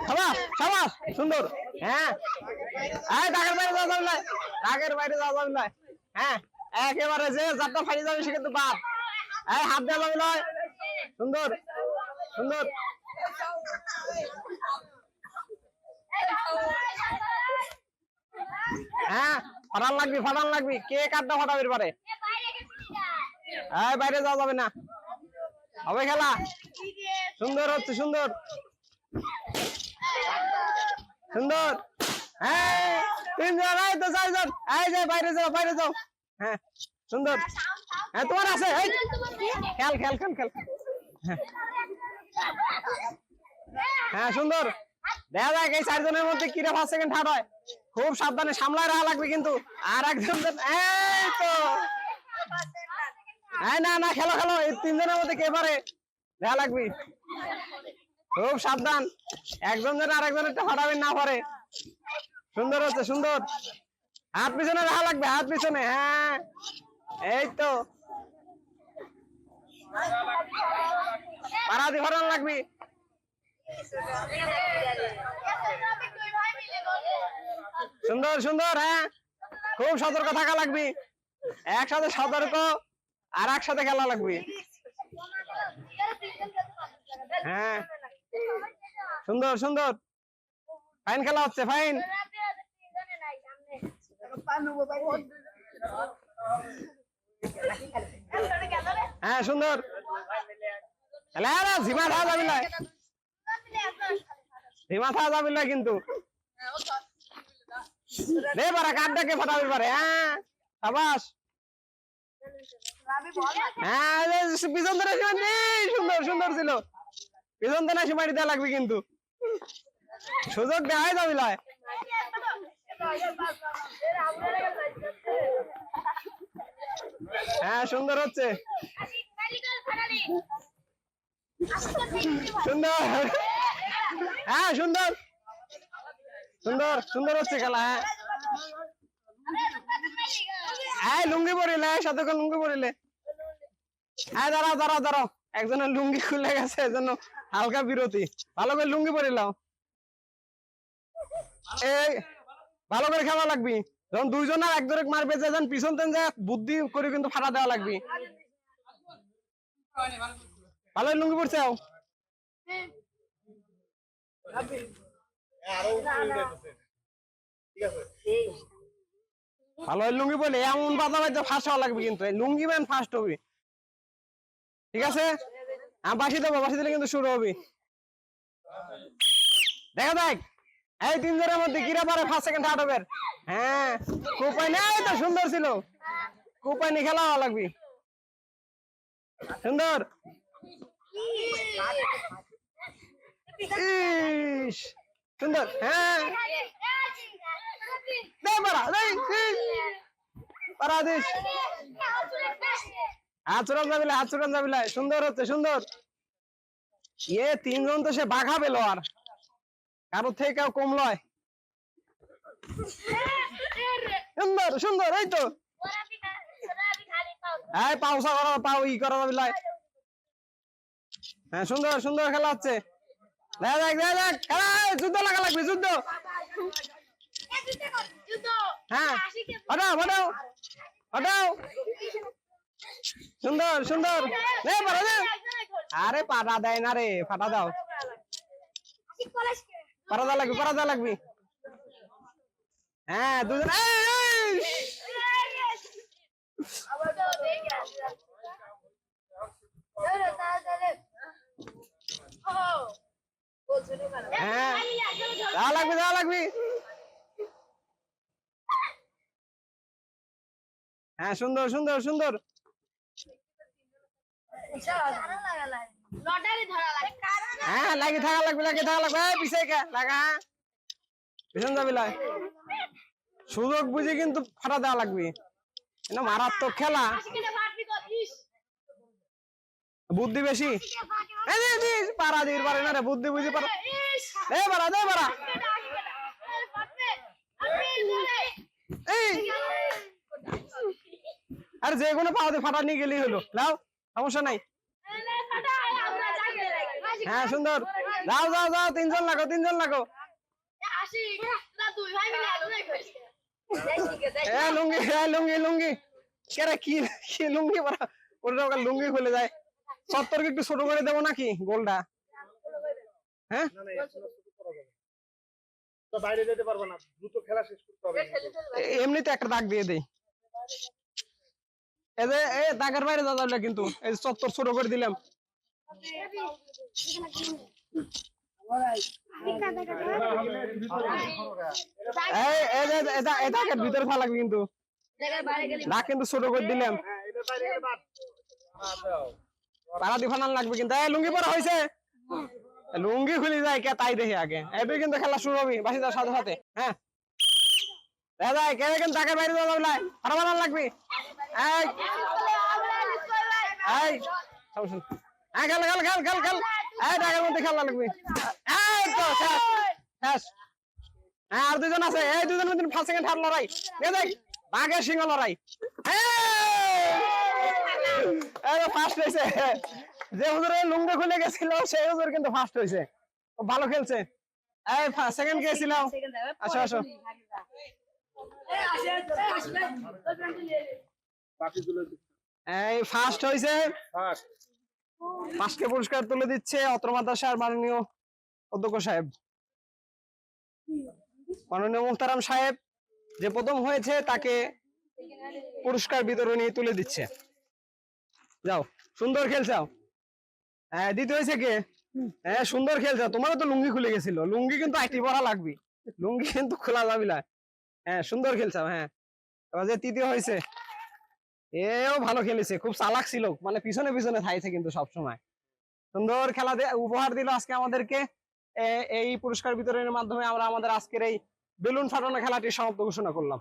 সাবাস সাবাস সুন্দর। হ্যাঁ দাগের বাইরে যাওয়া যাবে না, দাগের বাইরে যাওয়া যাবে না। হ্যাঁ একেবারে যে যারটা ফাড়ি যাবে সে কিন্তু বাদ। হাত দেওয়া যাবে না। সুন্দর সুন্দর। হ্যাঁ ফাটান লাগবি কে কাঠটা ফাটাবে পারে। বাইরে যাওয়া যাবে না, হবে খেলা। সুন্দর হচ্ছে সুন্দর সুন্দর। হ্যাঁ তিনজন, এই তো চারজন, এই যে বাইরে যাও বাইরে যাও। হ্যাঁ সুন্দর। হ্যাঁ তোমার আছে, খেল খেল খেল খেল। হ্যাঁ সুন্দর। দেখা যাক এই চারজনের মধ্যে কিরা ফার্স্ট সেকেন্ড থার্ড হয়। খুব সাবধানে সামলায় রাখা লাগবে কিন্তু। আর একজন এই তো না না খেলো খেলো, এই তিনজনের মধ্যে কে পারে দেখা লাগবে। খুব সাবধান, একজন যেন আরেকজনের ফাটাবেন না পারে। সুন্দর হচ্ছে সুন্দর। হাত পিছনে রাখা লাগবে, হাত পিছনে। হ্যাঁ এই তো পারাদি ফাটান লাগবে। সুন্দর সুন্দর। হ্যাঁ খুব সতর্ক থাকা লাগবে, একসাথে সতর্ক আর একসাথে খেলা লাগবে। হ্যাঁ সুন্দর সুন্দর। ফাইন খেলা হচ্ছে, ফাইন। হ্যাঁ সুন্দর। ঝিমা থাকা যাবি না, ঝিমা থাকা যাবি না কিন্তু। রে পারা কাঠটাকে ফাটাবি পারে। হ্যাঁ সাবাস। হ্যাঁ পিছন ধরে সুন্দর সুন্দর ছিল, পিছন ধরে সীমাটি দেওয়া লাগবে কিন্তু। সুযোগ দেওয়া যাবি না। হ্যাঁ সুন্দর হচ্ছে সুন্দর। হ্যাঁ সুন্দর সুন্দর সুন্দর হচ্ছে খেলা। হ্যাঁ লুঙ্গি পরিলে, সাথে লুঙ্গি পরিলে। হ্যাঁ দাঁড়াও দাঁড়াও দাঁড়াও, একজনের লুঙ্গি খুলে গেছে, এজন্য হালকা বিরতি। ভালো করে লুঙ্গি পরিলাও। এই ভালো করে খেলা লাগবি, যখন দুইজন আর একজনে মারবে, যেজন পিছন তেন যে বুদ্ধি করে কিন্তু ফাটা দেওয়া লাগবে। ভালো লুঙ্গি পড়ছে। ভালো লুঙ্গি পড়লে এমন বাধা বাজতে ফার্স্ট হওয়া লাগবে কিন্তু, লুঙ্গি ম্যান ফার্স্ট হবে। ঠিক আছে বাসি দেবো, বাসি দিলে কিন্তু শুরু হবে। দেখা দেখ এই তিনজনের মধ্যে কিরা পারে ফার্স্ট সেকেন্ড থার্ড হবে। হ্যাঁ কুপাই নেই তো, সুন্দর ছিল। কুপাই নিয়ে খেলা হওয়া লাগবে। সুন্দর সুন্দর। হ্যাঁ আচরণ যাবিলে, আচরণ যাবিলে। সুন্দর হচ্ছে সুন্দর। ইয়ে তিনজন তো সে বাঘা পেলো, আর কারো থেকে কেউ কম লয়। সুন্দর সুন্দর। এই তো পাউসা করা, পাও ই করা যাবিলে। হ্যাঁ সুন্দর সুন্দর খেলা হচ্ছে। দেখা যাক দেখা যাক, যুদ্ধ লাগা লাগবে, যুদ্ধ। হ্যাঁ হটাও হটাও হটাও। সুন্দর সুন্দর। আরে পাটা দেয় না রে, ফাটা দাও। পাটা দেওয়া লাগবে, পাটা দেওয়া লাগবে। হ্যাঁ দুজন। হ্যাঁ যাওয়া লাগবে, যাওয়া লাগবে। হ্যাঁ সুন্দর সুন্দর সুন্দর। হ্যাঁ লাগি থাকা লাগবে, লাগি থাকা লাগবে। পিছে লাগা, পিছন যাবি। সুযোগ বুঝে কিন্তু ফাটা দেওয়া লাগবে, মারাত্মক খেলা। বুদ্ধি বেশি পারা দিতে পারে না রে, বুদ্ধি বুঝি পারা। পারা দে পারা। আর যে কোনো পাওয়াতে ফাটা নিয়ে গেলেই হলো। লাও সমস্যা নাই। হ্যাঁ সুন্দর, যাও যাও যাও, তিনজন লাগো, তিনজন লাগো। লুঙ্গি, লুঙ্গি লুঙ্গি, কেরে কি কি লুঙ্গি পরা, ওটা লুঙ্গি খুলে যায়। চত্বরকে একটু ছোট করে দেবো নাকি গোলটা? হ্যাঁ বাইরে যেতে পারবো না, দ্রুত খেলা শেষ করতে হবে। এমনিতে একটা দাগ দিয়ে দেই, এই যে এই দাগের বাইরে যাওয়া যাবে কিন্তু, এই যে চত্বর ছোট করে দিলাম। এই দাগের ভিতরে ফেলা লাগবে কিন্তু, দাগ কিন্তু ছোট করে দিলাম, পাড়া দিয়ে ফানান লাগবে কিন্তু। এই লুঙ্গি পরা হয়েছে, লুঙ্গি খুলে যায় কে তাই দেখি আগে, এবার কিন্তু খেলা শুরু হবে বাসি যাওয়ার সাথে সাথে। হ্যাঁ দাদা কে কিন্তু দাগের বাইরে যাওয়া যাবে, ফাটা বানান লাগবে। এই এই সমস্যা, হ্যাঁ খেল খেল খেল খেল খেল, এই দাগের মধ্যে খেলা লাগবে। এই তো শেষ শেষ। হ্যাঁ আর দুজন আছে, এই দুজনের মধ্যে 5 সেকেন্ড হার লড়াই, দেখ বাঘের সিংহ লড়াই। ফার্স্ট হয়েছে, যে হুজুরে লুঙ্গি খুলে গেছিল সেই হুজুর কিন্তু ফার্স্ট হয়েছে, খুব ভালো খেলছে। এই সেকেন্ড কে ছিল? আসো আসো, এই ফার্স্ট হয়েছে, ফার্স্টকে পুরস্কার তুলে দিচ্ছে অত্র মাদ্রাসার মাননীয় অধ্যক্ষ সাহেব, মাননীয় মুহতারাম সাহেব, যে প্রথম হয়েছে তাকে পুরস্কার বিতরণী তুলে দিচ্ছে। যাও সুন্দর খেলছাও। হ্যাঁ দ্বিতীয় হয়েছে কে? হ্যাঁ সুন্দর খেলছো, তোমারও তো লুঙ্গি খুলে গেছিল, লুঙ্গি কিন্তু আইটি পরা লাগবে, লুঙ্গি কিন্তু খোলা যাবে না। হ্যাঁ সুন্দর খেলছাও। হ্যাঁ এবার যে তৃতীয় হয়েছে, এও ভালো খেলেছে, খুব চালাক ছিল, মানে পিছনে পিছনে থাইছে কিন্তু সব সময়। সুন্দর খেলা উপহার দিল আজকে আমাদেরকে। এই পুরস্কার বিতরণের মাধ্যমে আমরা আমাদের আজকের এই বেলুন ফাটানো খেলাটি সমাপ্ত ঘোষণা করলাম।